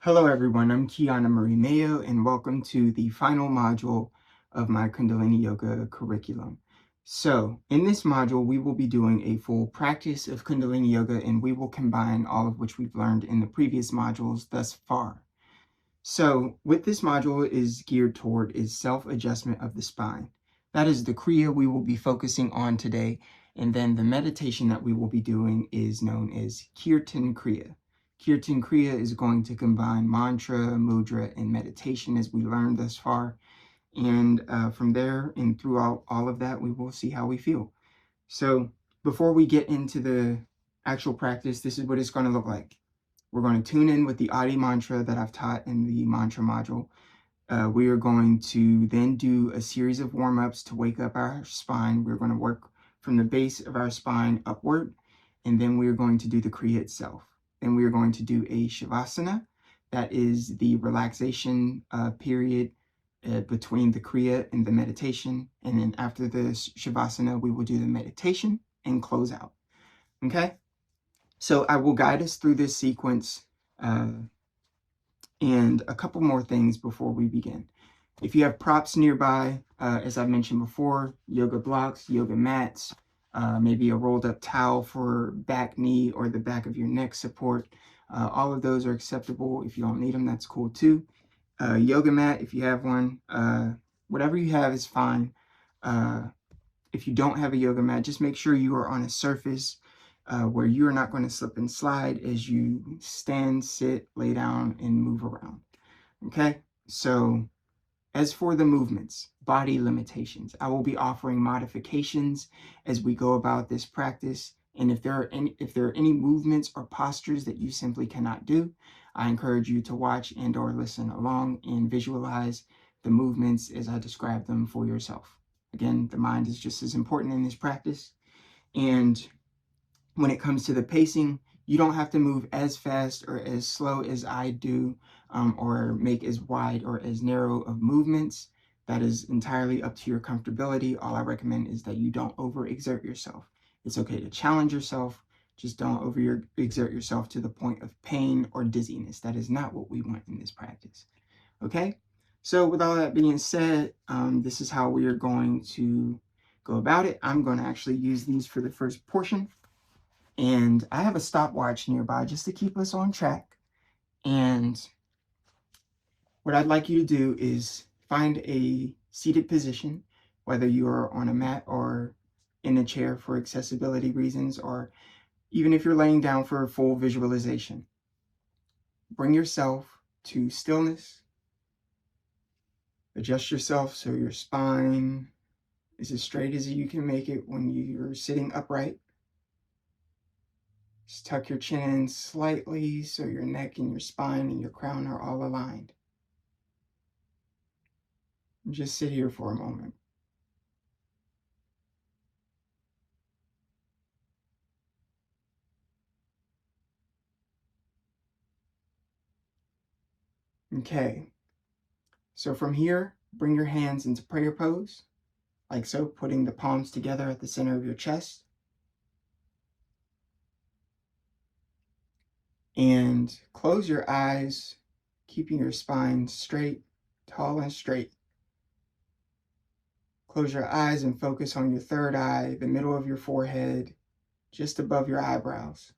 Hello everyone, I'm Kiana Marrie Mayo and welcome to the final module of my Kundalini Yoga curriculum. So in this module, we will be doing a full practice of Kundalini Yoga and we will combine all of which we've learned in the previous modules thus far. So what this module is geared toward is self-adjustment of the spine. That is the Kriya we will be focusing on today, and then the meditation that we will be doing is known as Kirtan Kriya. Kirtan Kriya is going to combine mantra, mudra, and meditation as we learned thus far. And from there and throughout all of that, we will see how we feel. So before we get into the actual practice, this is what it's going to look like. We're going to tune in with the Adi mantra that I've taught in the mantra module. We are going to then do a series of warm-ups to wake up our spine. We're going to work from the base of our spine upward, and then we are going to do the Kriya itself. Then we are going to do a Shavasana. That is the relaxation period between the Kriya and the meditation. And then after the Shavasana, we will do the meditation and close out. Okay? So I will guide us through this sequence and a couple more things before we begin. If you have props nearby, as I've mentioned before, yoga blocks, yoga mats, maybe a rolled up towel for back knee or the back of your neck support, all of those are acceptable. If you don't need them, that's cool too. Yoga mat, if you have one, whatever you have is fine. If you don't have a yoga mat, just make sure you are on a surface where you are not going to slip and slide as you stand, sit, lay down, and move around. Okay, so as for the movements, body limitations, I will be offering modifications as we go about this practice. And if there are any movements or postures that you simply cannot do, I encourage you to watch and or listen along and visualize the movements as I describe them for yourself. Again, the mind is just as important in this practice. And when it comes to the pacing, you don't have to move as fast or as slow as I do, or make as wide or as narrow of movements. That is entirely up to your comfortability. All I recommend is that you don't overexert yourself. It's okay to challenge yourself. Just don't overexert yourself to the point of pain or dizziness. That is not what we want in this practice. Okay? So with all that being said, this is how we are going to go about it. I'm going to actually use these for the first portion. And I have a stopwatch nearby just to keep us on track. And what I'd like you to do is find a seated position, whether you are on a mat or in a chair for accessibility reasons, or even if you're laying down for a full visualization. Bring yourself to stillness. Adjust yourself so your spine is as straight as you can make it when you're sitting upright. Just tuck your chin in slightly so your neck and your spine and your crown are all aligned. And just sit here for a moment. Okay, so from here, bring your hands into prayer pose, like so, putting the palms together at the center of your chest. And close your eyes, keeping your spine straight, tall and straight. Close your eyes and focus on your third eye, the middle of your forehead, just above your eyebrows.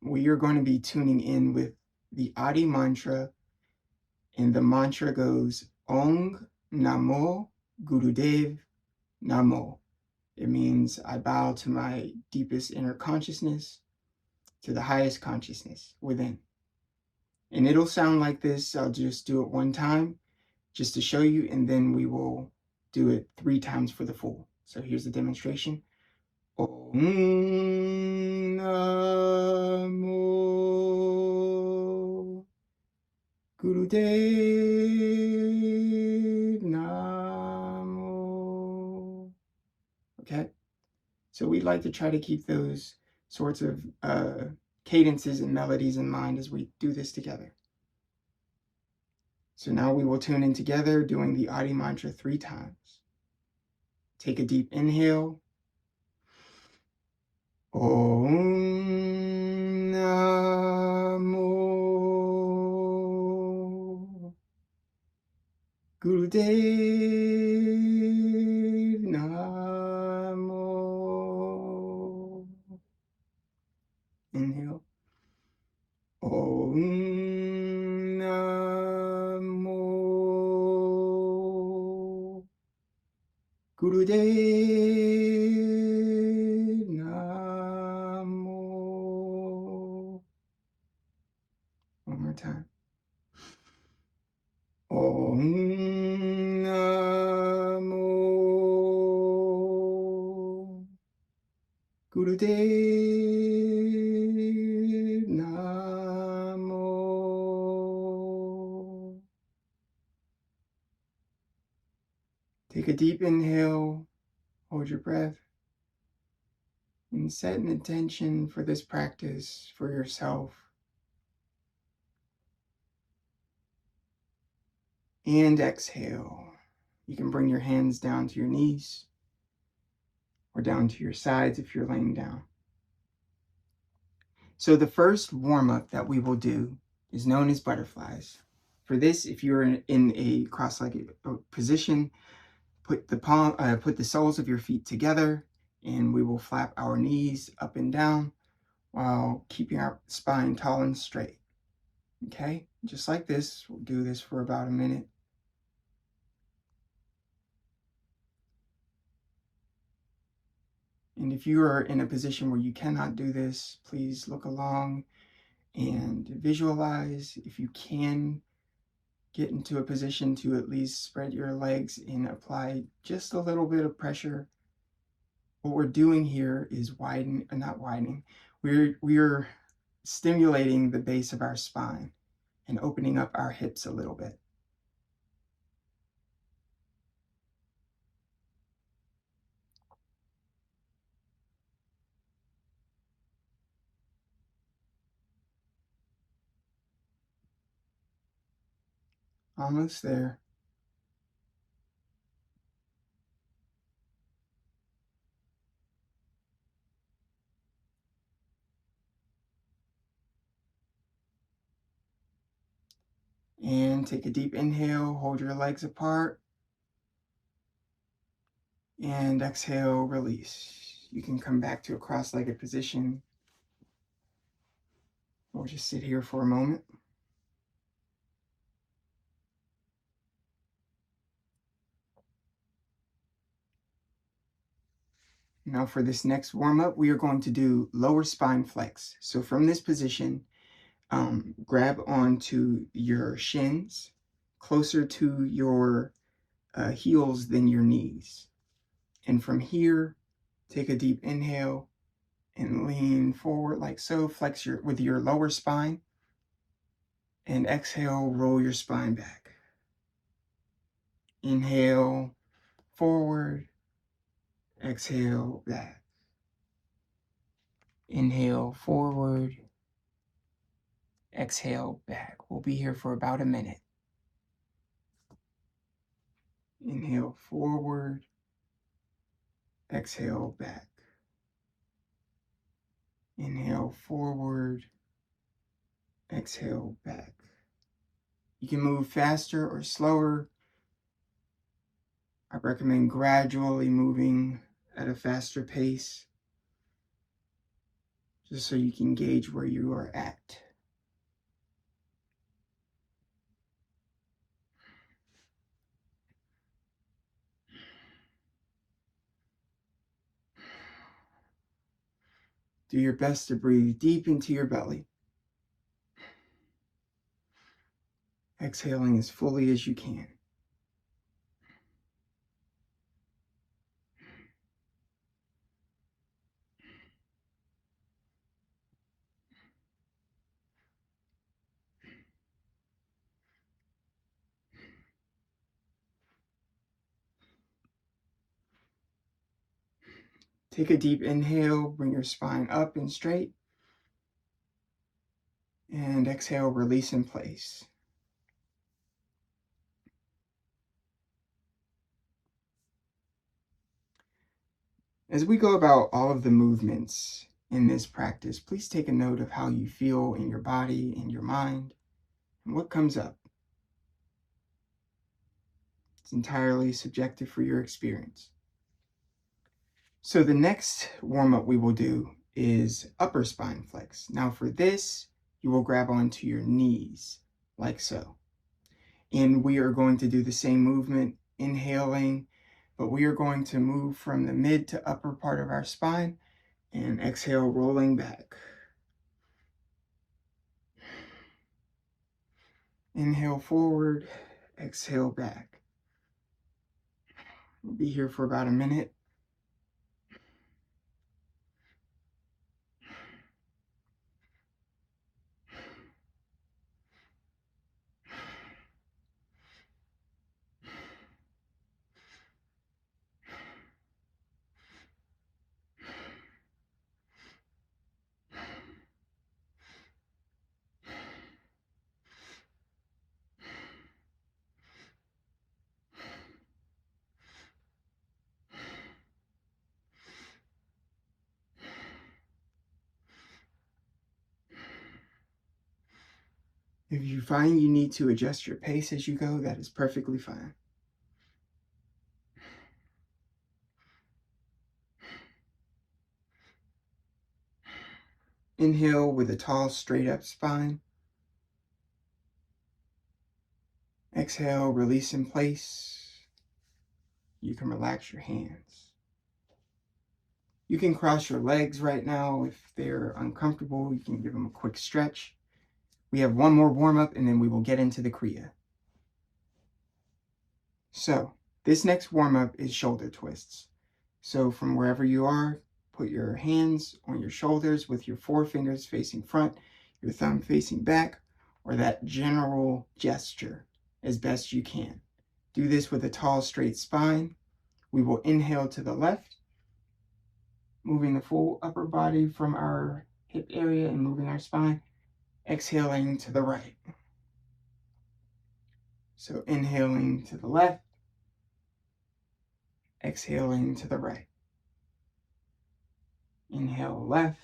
We are going to be tuning in with the Adi mantra, and the mantra goes Ong Namo Gurudev Namo. It means I bow to my deepest inner consciousness, to the highest consciousness within. And it'll sound like this. I'll just do it one time just to show you, and then we will do it 3 times for the full. So here's the demonstration. Om Namo Gurudev Namo. Okay? So we like to try to keep those sorts of cadences and melodies in mind as we do this together. So now we will tune in together doing the Adi mantra 3 times. Take a deep inhale. Om Namo Gurudev Namo. Inhale. Om Namo Gurudev Namo. One more time. Om Namo Gurudev Namo. Take a deep inhale, hold your breath, and set an intention for this practice for yourself. And exhale. You can bring your hands down to your knees or down to your sides if you're laying down. So the first warm-up that we will do is known as butterflies. For this, if you're in a cross-legged position, put the soles of your feet together, and we will flap our knees up and down while keeping our spine tall and straight. Okay, just like this. We'll do this for about a minute. And if you are in a position where you cannot do this, please look along and visualize. If you can get into a position to at least spread your legs and apply just a little bit of pressure. What we're doing here is not widening. We're stimulating the base of our spine and opening up our hips a little bit. Almost there. And take a deep inhale, hold your legs apart. And exhale, release. You can come back to a cross-legged position or just sit here for a moment. Now for this next warm-up, we are going to do lower spine flex. So from this position, grab onto your shins, closer to your heels than your knees. And from here, take a deep inhale and lean forward like so. Flex with your lower spine. And exhale, roll your spine back. Inhale, forward. Exhale, back. Inhale, forward. Exhale, back. We'll be here for about a minute. Inhale, forward. Exhale, back. Inhale, forward. Exhale, back. You can move faster or slower. I recommend gradually moving at a faster pace, just so you can gauge where you are at. Do your best to breathe deep into your belly, exhaling as fully as you can. Take a deep inhale, bring your spine up and straight, and exhale, release in place. As we go about all of the movements, in this practice, please take a note of how you feel in your body, in your mind, and what comes up. It's entirely subjective for your experience. So the next warm-up we will do is upper spine flex. Now for this, you will grab onto your knees, like so. And we are going to do the same movement, inhaling, but we are going to move from the mid to upper part of our spine and exhale, rolling back. Inhale forward, exhale back. We'll be here for about a minute. If you find you need to adjust your pace as you go, that is perfectly fine. Inhale with a tall, straight up spine. Exhale, release in place. You can relax your hands. You can cross your legs right now if they're uncomfortable. You can give them a quick stretch. We have one more warm-up and then we will get into the Kriya. So this next warm-up is shoulder twists. So from wherever you are, put your hands on your shoulders with your forefingers facing front, your thumb facing back, or that general gesture as best you can. Do this with a tall, straight spine. We will inhale to the left, moving the full upper body from our hip area and moving our spine. Exhaling to the right. So inhaling to the left, exhaling to the right. Inhale left,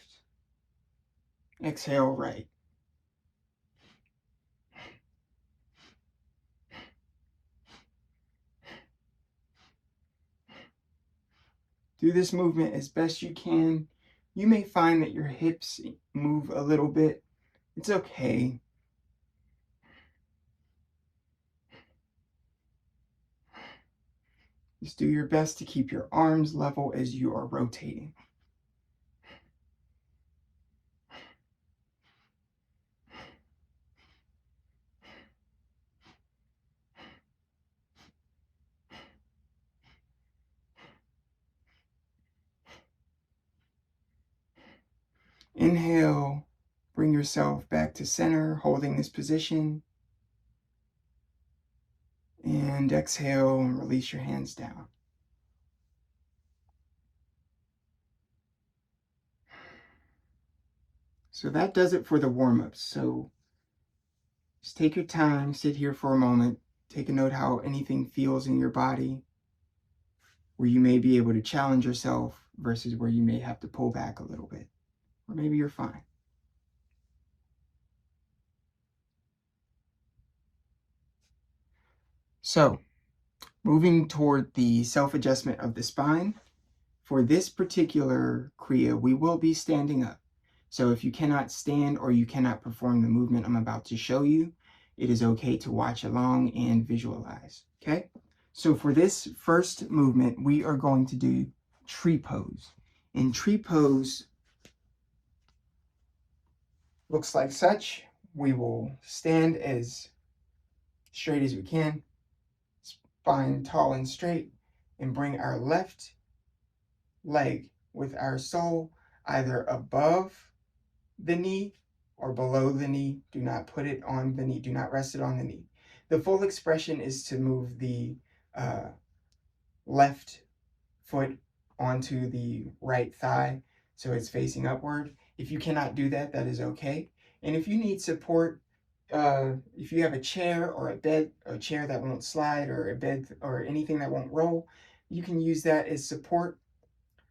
exhale right. Do this movement as best you can. You may find that your hips move a little bit. It's okay. Just do your best to keep your arms level as you are rotating. Inhale, bring yourself back to center, holding this position. And exhale and release your hands down. So that does it for the warm-ups. So just take your time, sit here for a moment, take a note how anything feels in your body, where you may be able to challenge yourself versus where you may have to pull back a little bit. Or maybe you're fine. So, moving toward the self-adjustment of the spine, for this particular Kriya, we will be standing up. So if you cannot stand or you cannot perform the movement I'm about to show you, it is okay to watch along and visualize, okay? So for this first movement, we are going to do tree pose. And tree pose looks like such. We will stand as straight as we can, spine tall and straight, and bring our left leg with our sole either above the knee or below the knee. Do not put it on the knee. Do not rest it on the knee. The full expression is to move the left foot onto the right thigh so it's facing upward. If you cannot do that, that is okay. And if you need support, if you have a chair or a bed, a chair that won't slide or a bed or anything that won't roll, you can use that as support.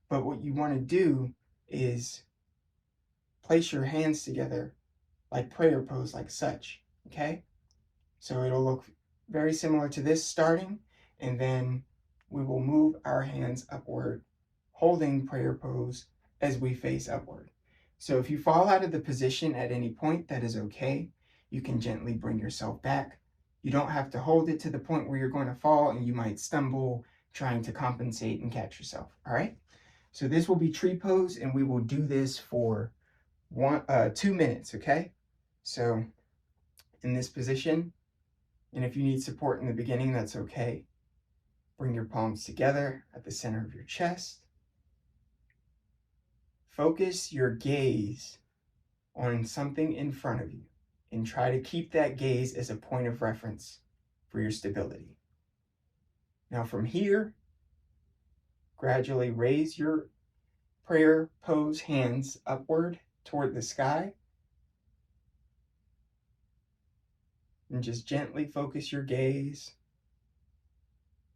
But what you want to do is place your hands together like prayer pose, like such, okay? So it'll look very similar to this starting, and then we will move our hands upward, holding prayer pose as we face upward. So if you fall out of the position at any point, that is okay. You can gently bring yourself back. You don't have to hold it to the point where you're going to fall and you might stumble trying to compensate and catch yourself, all right? So this will be tree pose, and we will do this for 2 minutes, okay? So in this position, and if you need support in the beginning, that's okay. Bring your palms together at the center of your chest. Focus your gaze on something in front of you and try to keep that gaze as a point of reference for your stability. Now from here, gradually raise your prayer pose hands upward toward the sky, and just gently focus your gaze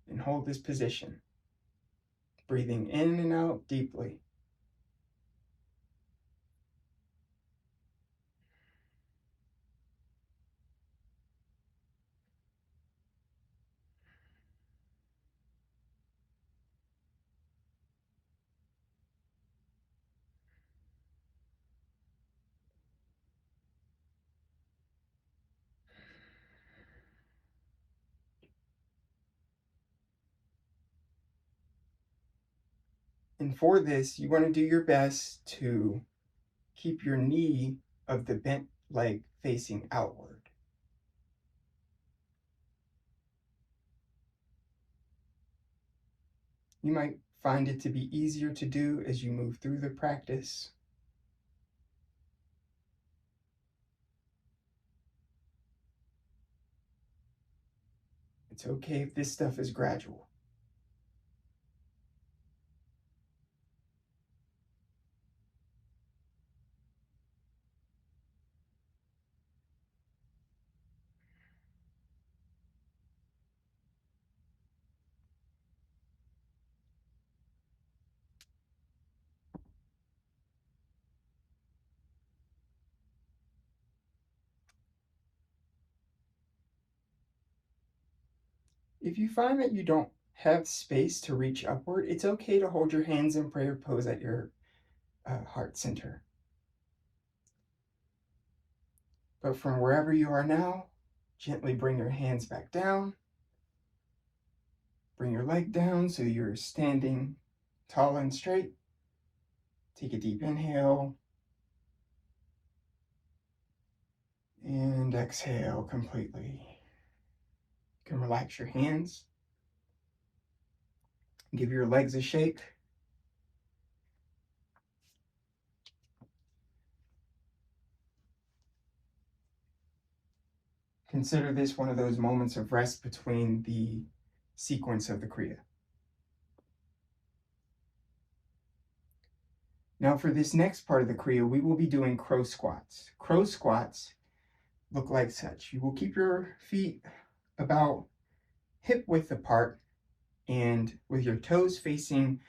and hold this position, breathing in and out deeply. And for this, you want to do your best to keep your knee of the bent leg facing outward. You might find it to be easier to do as you move through the practice. It's okay if this stuff is gradual. If you find that you don't have space to reach upward, it's okay to hold your hands in prayer pose at your heart center. But from wherever you are now, gently bring your hands back down. Bring your leg down so you're standing tall and straight. Take a deep inhale. And exhale completely. You can relax your hands. Give your legs a shake. Consider this one of those moments of rest between the sequence of the Kriya. Now for this next part of the Kriya, we will be doing crow squats. Crow squats look like such. You will keep your feet about hip width apart and with your toes facing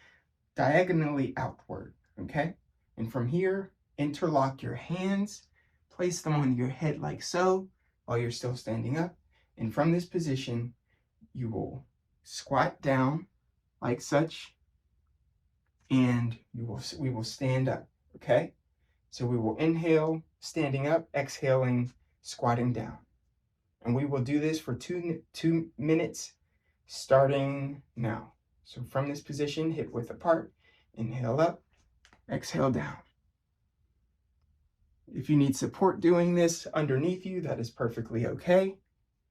diagonally outward, okay? And from here, interlock your hands, place them on your head like so while you're still standing up. And from this position, you will squat down like such, and we will stand up, okay? So we will inhale, standing up, exhaling, squatting down. And we will do this for two minutes, starting now. So from this position, hip width apart, inhale up, exhale down. If you need support doing this underneath you, that is perfectly okay.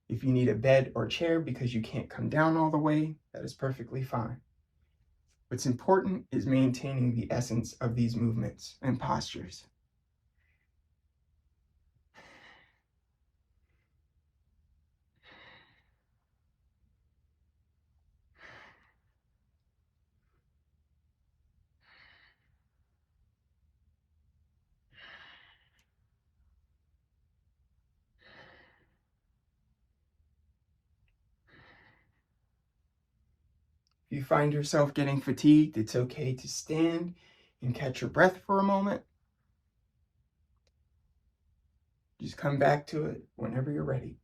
If you need a bed or chair because you can't come down all the way, that is perfectly fine. What's important is maintaining the essence of these movements and postures. If you find yourself getting fatigued, it's okay to stand and catch your breath for a moment. Just come back to it whenever you're ready.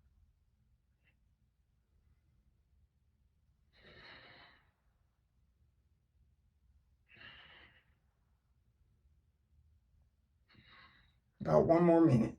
About 1 more minute.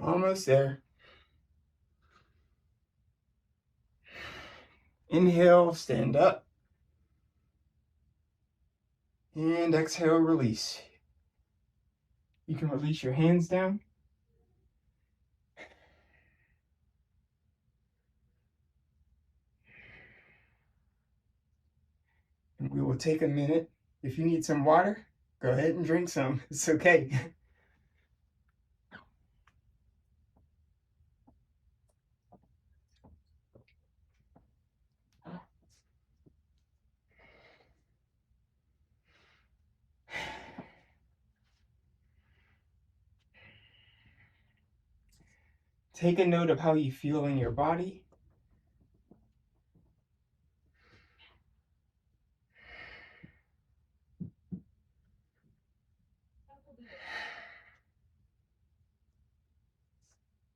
Almost there. Inhale, stand up. And exhale, release. You can release your hands down. And we will take a minute. If you need some water, go ahead and drink some. It's okay. Take a note of how you feel in your body.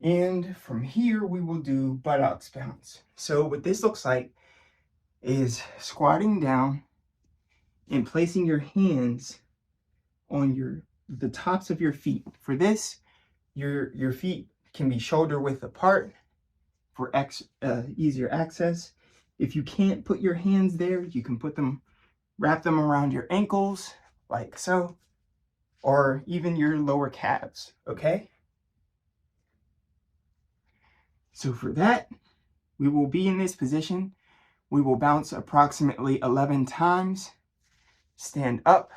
And from here, we will do buttocks bounce. So what this looks like is squatting down and placing your hands on the tops of your feet. For this, your feet can be shoulder width apart for easier access. If you can't put your hands there, you can wrap them around your ankles like so, or even your lower calves, okay? So for that, we will be in this position. We will bounce approximately 11 times. Stand up,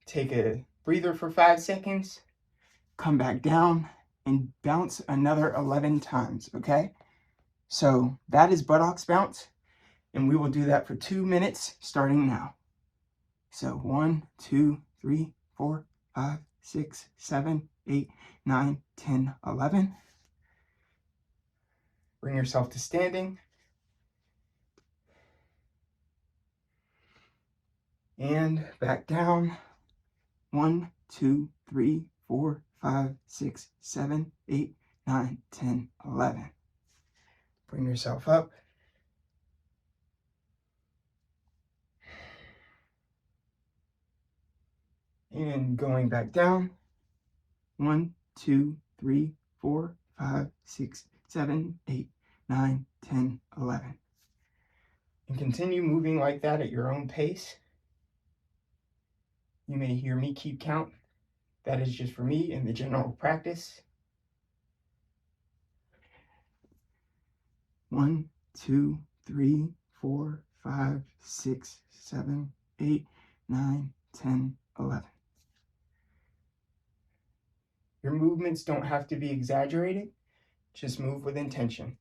take a breather for 5 seconds, come back down, and bounce another 11 times, okay? So that is buttocks bounce, and we will do that for 2 minutes starting now. So 1, 2, 3, 4, 5, 6, 7, 8, 9, 10, 11. Bring yourself to standing. And back down. 1, 2, 3, 4, 5, 6, 7, 8, 9, 10, 11. Bring yourself up. And going back down. 1, 2, 3, 4, 5, 6, 7, 8, 9, 10, 11. And continue moving like that at your own pace. You may hear me keep count. That is just for me in the general practice. 1, 2, 3, 4, 5, 6, 7, 8, 9, 10, 11. Your movements don't have to be exaggerated. Just move with intention.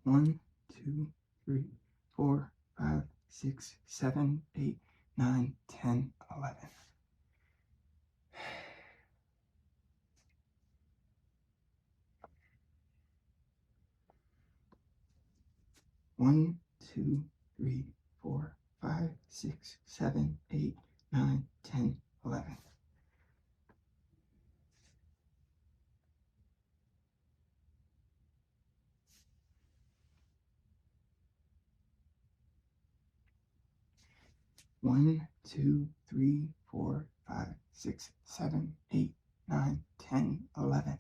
1, 2, 3, 4, 5, 6, 7, 8, 9, 10, 11. One, 2, 3, 4, 5, 6, 7, 8, 9, 10, 11. One, 2, 3, 4, 5, 6, 7, 8, 9, 10, 11.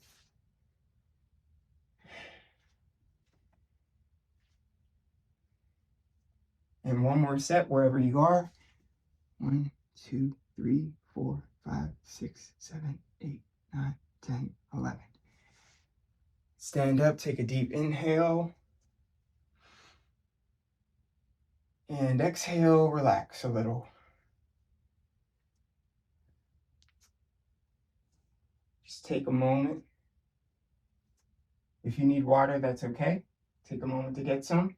And one more set wherever you are. 1, 2, 3, 4, 5, 6, 7, 8, 9, 10, 11. Stand up, take a deep inhale. And exhale, relax a little. Just take a moment. If you need water, that's okay. Take a moment to get some.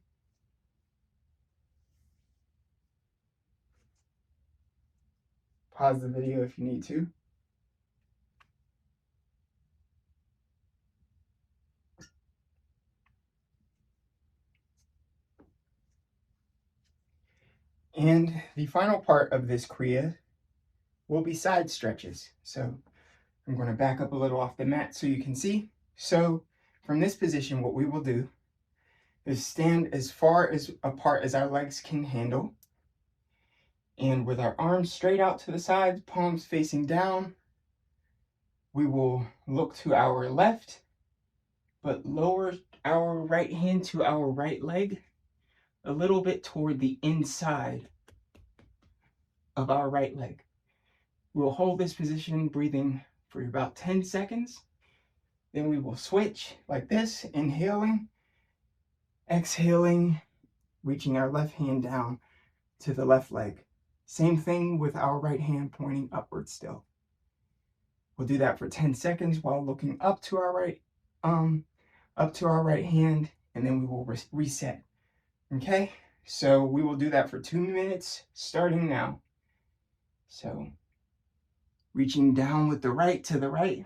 Pause the video if you need to. And the final part of this Kriya will be side stretches. So I'm going to back up a little off the mat so you can see. So from this position, what we will do is stand as far apart as our legs can handle. And with our arms straight out to the sides, palms facing down, we will look to our left, but lower our right hand to our right leg a little bit toward the inside of our right leg. We'll hold this position, breathing for about 10 seconds. Then we will switch like this, inhaling, exhaling, reaching our left hand down to the left leg. Same thing with our right hand pointing upward still. We'll do that for 10 seconds while looking up to our right hand, and then we will reset. Okay, so we will do that for 2 minutes starting now. So reaching down with the right to the right,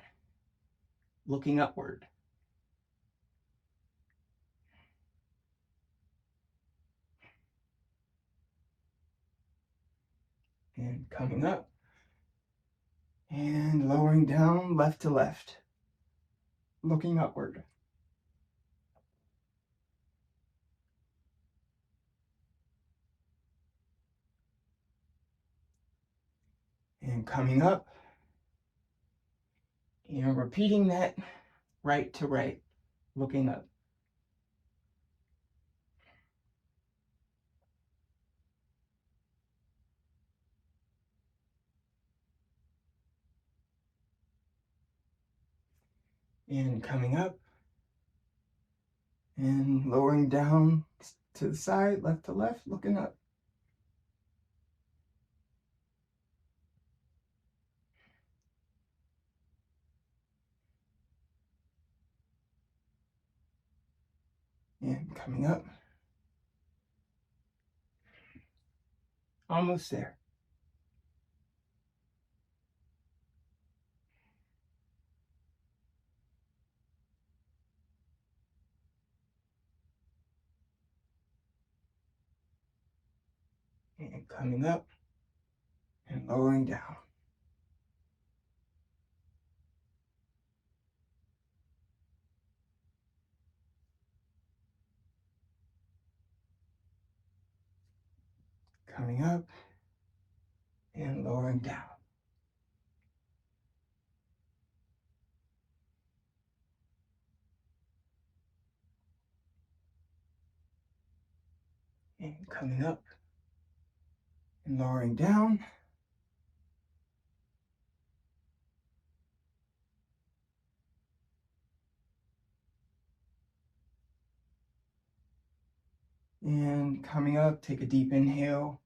looking upward. And coming up. And lowering down left to left, looking upward. And coming up. And repeating that right to right, looking up. And coming up. And lowering down to the side, left to left, looking up. And coming up. Almost there. And coming up. And lowering down. Coming up. And lowering down. And coming up. And lowering down. And coming up, take a deep inhale.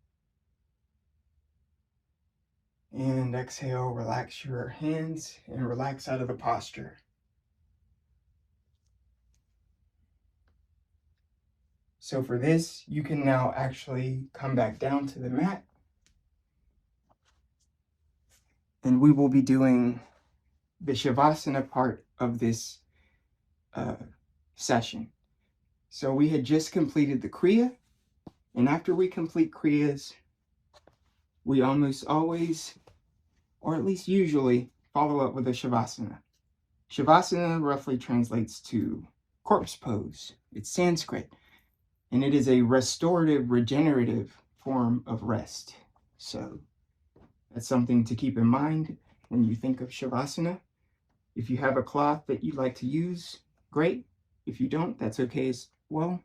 And exhale, relax your hands and relax out of the posture. So for this, you can now actually come back down to the mat. And we will be doing the Shavasana part of this session. So we had just completed the Kriya. And after we complete Kriyas, we almost always, or at least usually, follow up with a Shavasana. Shavasana roughly translates to corpse pose. It's Sanskrit. And it is a restorative, regenerative form of rest. So that's something to keep in mind when you think of Shavasana. If you have a cloth that you'd like to use, great. If you don't, that's okay as well.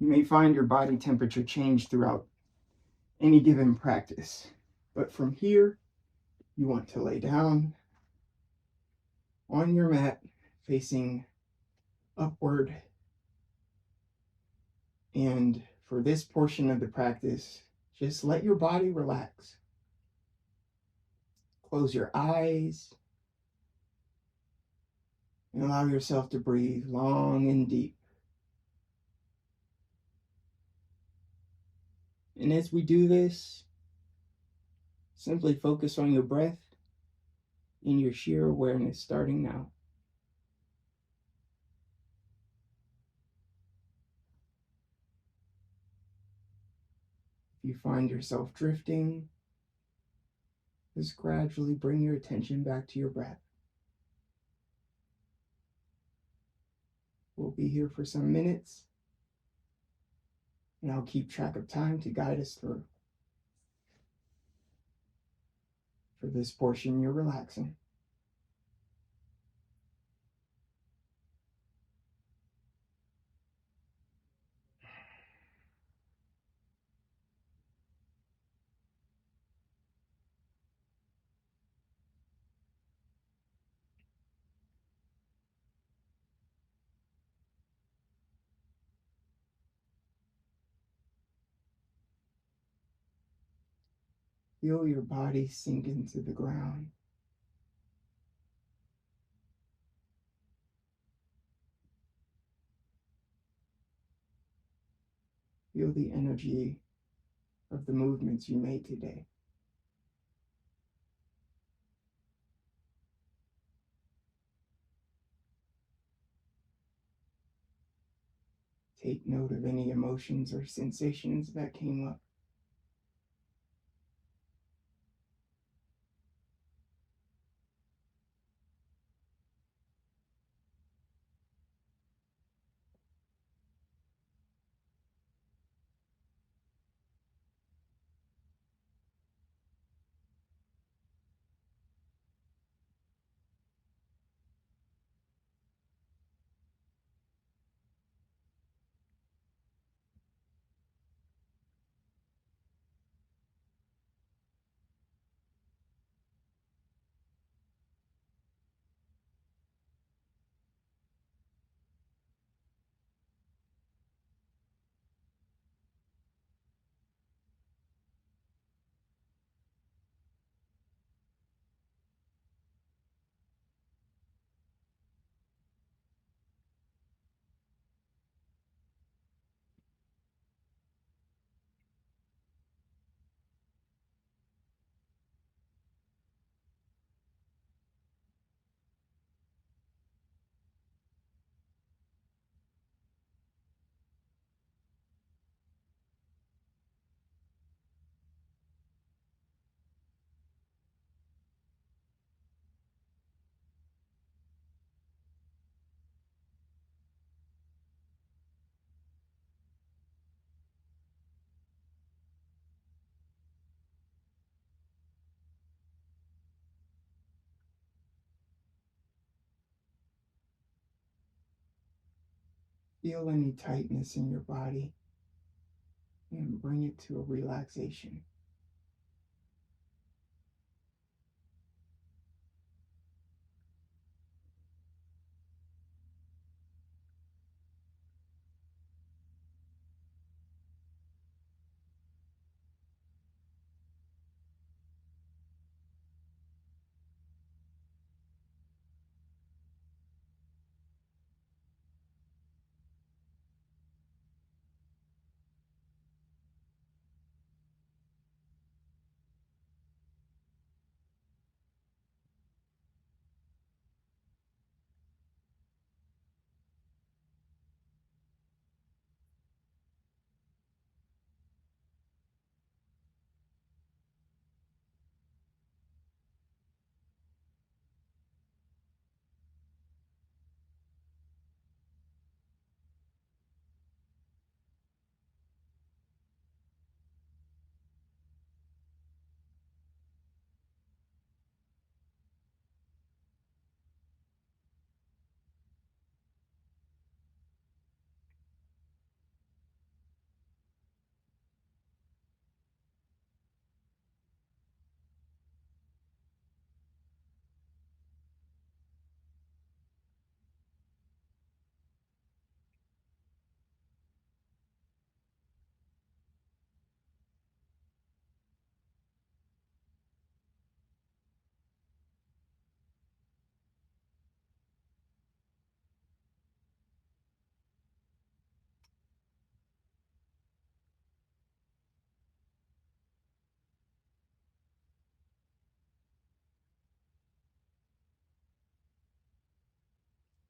You may find your body temperature change throughout any given practice, but from here, you want to lay down on your mat facing upward. And for this portion of the practice, just let your body relax. Close your eyes and allow yourself to breathe long and deep. And as we do this, simply focus on your breath and your sheer awareness starting now. If you find yourself drifting, just gradually bring your attention back to your breath. We'll be here for some minutes, and I'll keep track of time to guide us through. For this portion, you're relaxing. Feel your body sink into the ground. Feel the energy of the movements you made today. Take note of any emotions or sensations that came up. Feel any tightness in your body and bring it to a relaxation.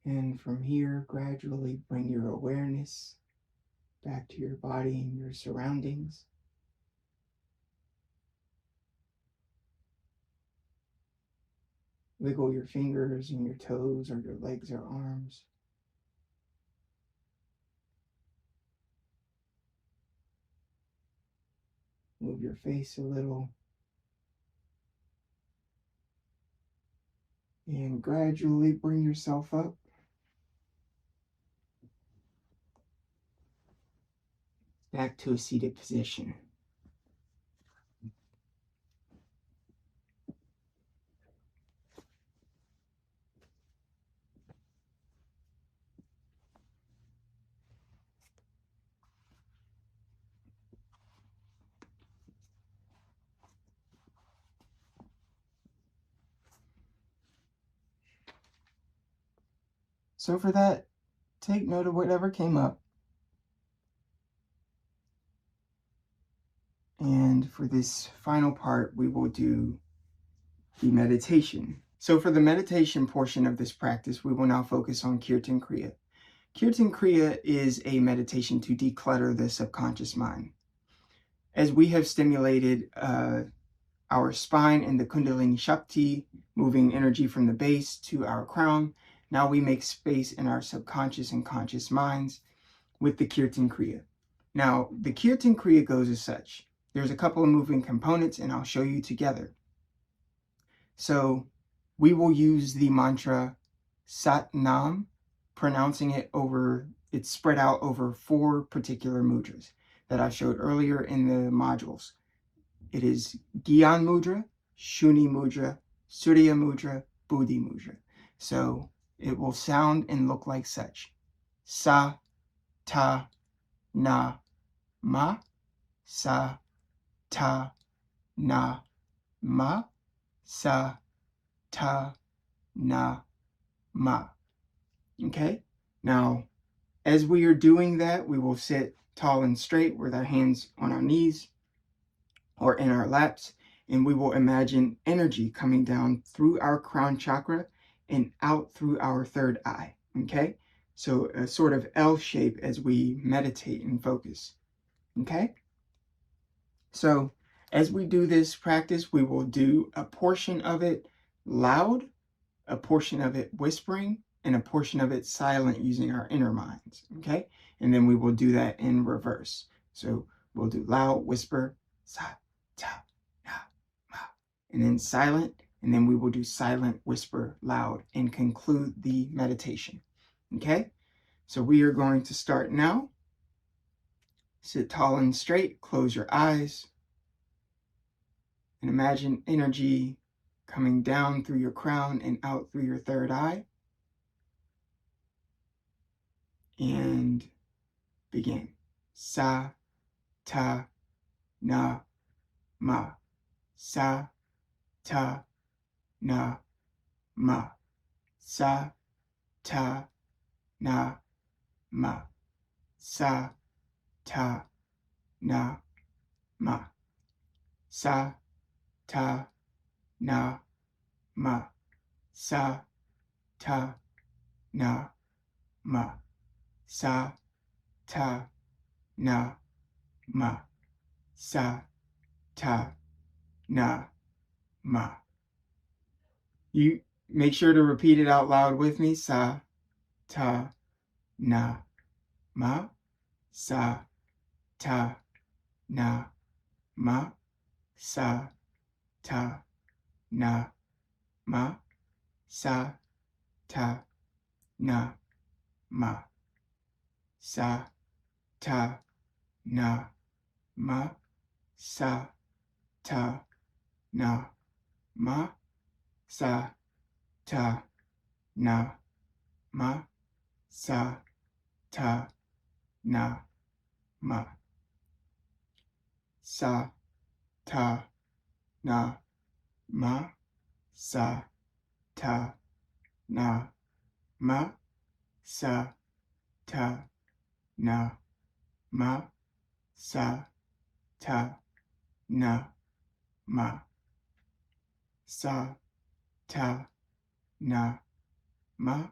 And from here, gradually bring your awareness back to your body and your surroundings. Wiggle your fingers and your toes or your legs or arms. Move your face a little. And gradually bring yourself up. Back to a seated position. So for that, take note of whatever came up. And for this final part, we will do the meditation. So for the meditation portion of this practice, we will now focus on Kirtan Kriya. Kirtan Kriya is a meditation to declutter the subconscious mind. As we have stimulated our spine and the Kundalini Shakti, moving energy from the base to our crown, now we make space in our subconscious and conscious minds with the Kirtan Kriya. Now, the Kirtan Kriya goes as such. There's a couple of moving components, and I'll show you together. So we will use the mantra Sat Nam, pronouncing it it's spread out over 4 particular mudras that I showed earlier in the modules. It is Gyan Mudra, Shuni Mudra, Surya Mudra, Buddhi Mudra. So it will sound and look like such. Sa, ta, na, ma, sa, ta, na, ma, sa, ta, na, ma. Okay? Now, as we are doing that, we will sit tall and straight with our hands on our knees or in our laps, and we will imagine energy coming down through our crown chakra and out through our third eye. Okay? So a sort of L shape as we meditate and focus. Okay? So as we do this practice, we will do a portion of it loud, a portion of it whispering, and a portion of it silent using our inner minds. Okay? And then we will do that in reverse. So we'll do loud, whisper, sa, ta, na, ma, and then silent, and then we will do silent, whisper, loud, and conclude the meditation. Okay? So we are going to start now. Sit tall and straight, close your eyes, and imagine energy coming down through your crown and out through your third eye. And begin. Sa, ta, na, ma. Sa, ta, na, ma. Sa, ta, na, ma. Sa, ta, na, ma. Sa, ta, na, ma. Sa, ta, na, ma. Sa, ta, na, ma. Sa, ta, na, ma. You make sure to repeat it out loud with me. Sa, ta, na, ma. Sa, ta, na, ma. Sa, ta, na, ma. Sa, ta, na, ma. Sa, ta, na, ma. Sa, ta, na, ma. Sa, ta, na, ma. Sa, ta, na, ma. Sa, ta, na, ma. Sa, ta, na, ma. Sa, ta, na, ma. Sa, ta, na, ma. Sa, ta, na, ma.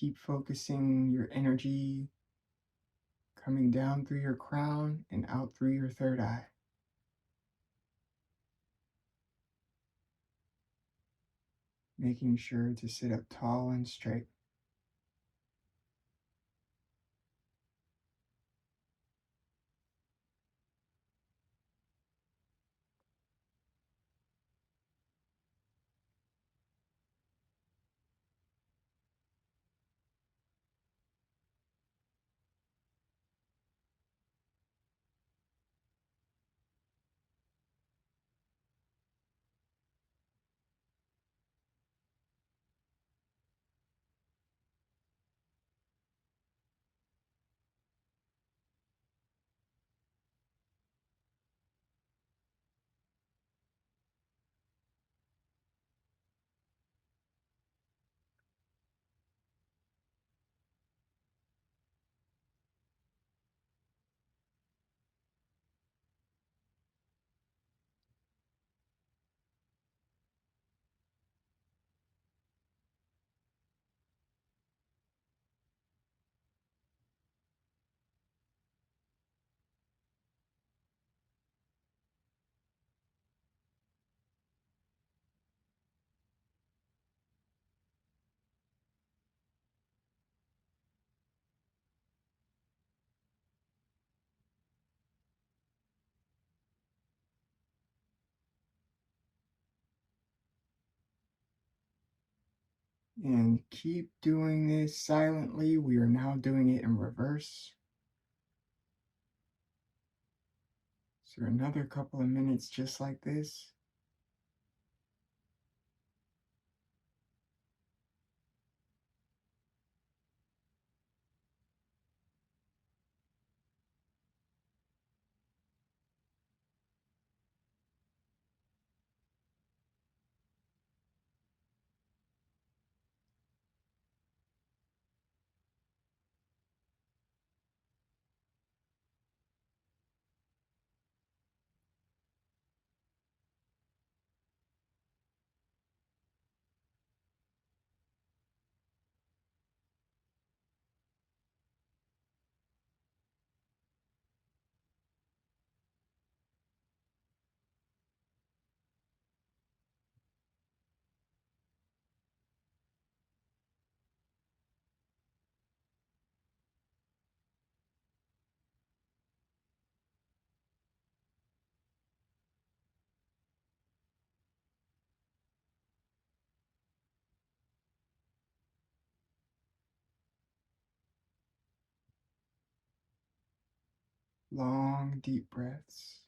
keep focusing your energy coming down through your crown and out through your third eye. Making sure to sit up tall and straight. And keep doing this silently. We are now doing it in reverse. So another couple of minutes just like this. Long, deep breaths.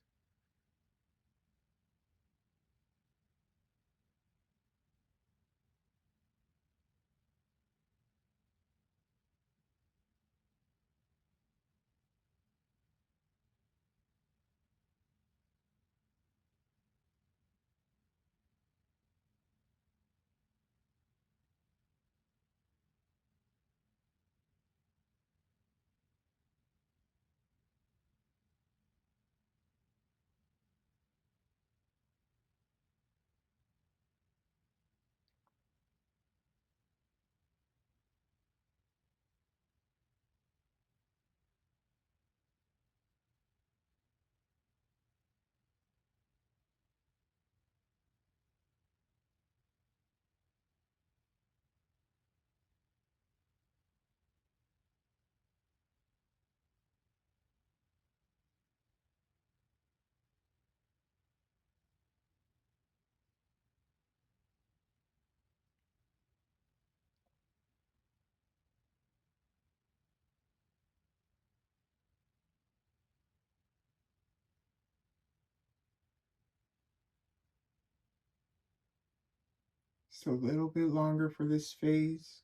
So a little bit longer for this phase.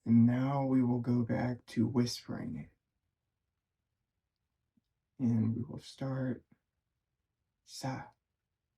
And now we will go back to whispering. And we will start sa,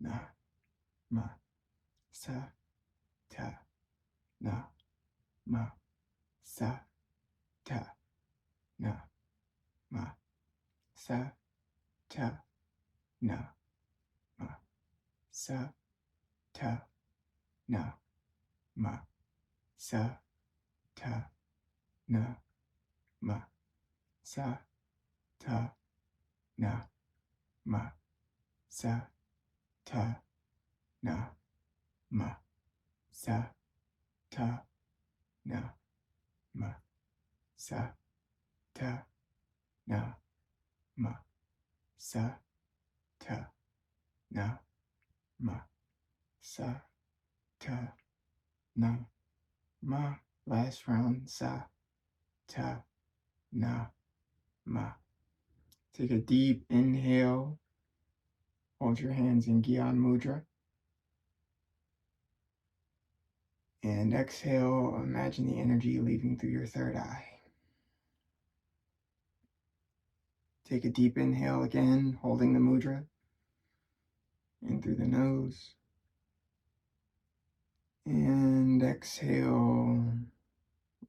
na, ma, sa, ta, na, ma, sa, ta, na, ma, sa, ta, na, ma, sa, ta, na, ma, sa, ta, na, ma, sa, ta, na, ma, sa, ta, na, ma, sa, ta, na, ma, sa, ta, na, ma, sa, ta, na, ma, sa, ta, na, ma. Last round. Sa, ta, na, ma. Take a deep inhale. Hold your hands in Gyan Mudra. And exhale, imagine the energy leaving through your third eye. Take a deep inhale again, holding the mudra. In through the nose. And exhale,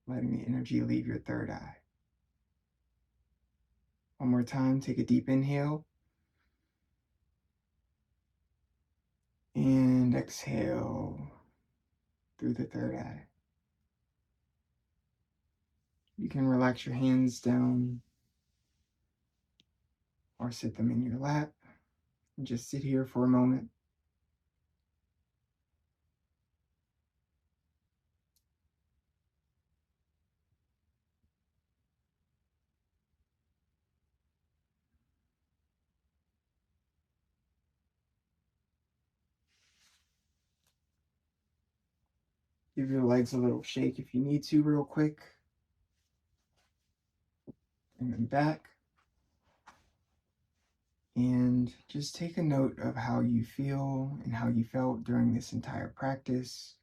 letting the energy leave your third eye. One more time, take a deep inhale. And exhale through the third eye. You can relax your hands down or sit them in your lap. And just sit here for a moment. Give your legs a little shake if you need to real quick. Bring them back. And just take a note of how you feel and how you felt during this entire practice.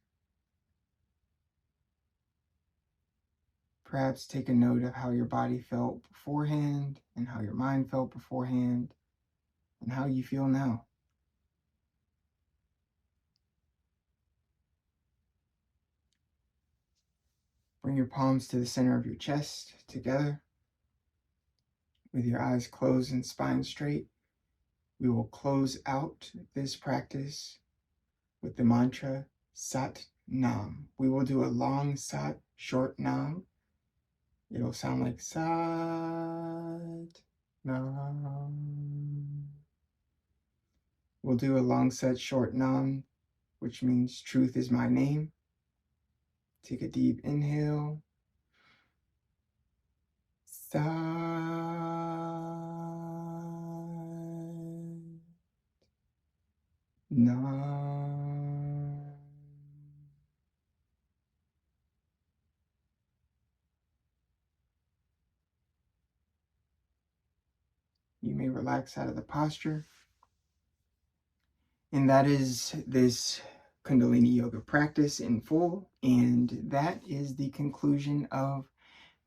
Perhaps take a note of how your body felt beforehand and how your mind felt beforehand and how you feel now. Bring your palms to the center of your chest together. With your eyes closed and spine straight, we will close out this practice with the mantra Sat Nam. We will do a long Sat, short Nam. It'll sound like Sat Nam. We'll do a long Sat, short Nam, which means truth is my name. Take a deep inhale. Sat Nam. You may relax out of the posture. And that is this Kundalini Yoga practice in full. And that is the conclusion of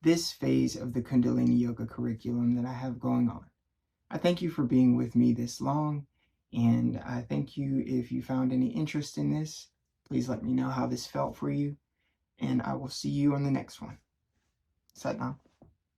this phase of the Kundalini Yoga curriculum that I have going on. I thank you for being with me this long. And I thank you if you found any interest in this. Please let me know how this felt for you. And I will see you on the next one. Sat Nam.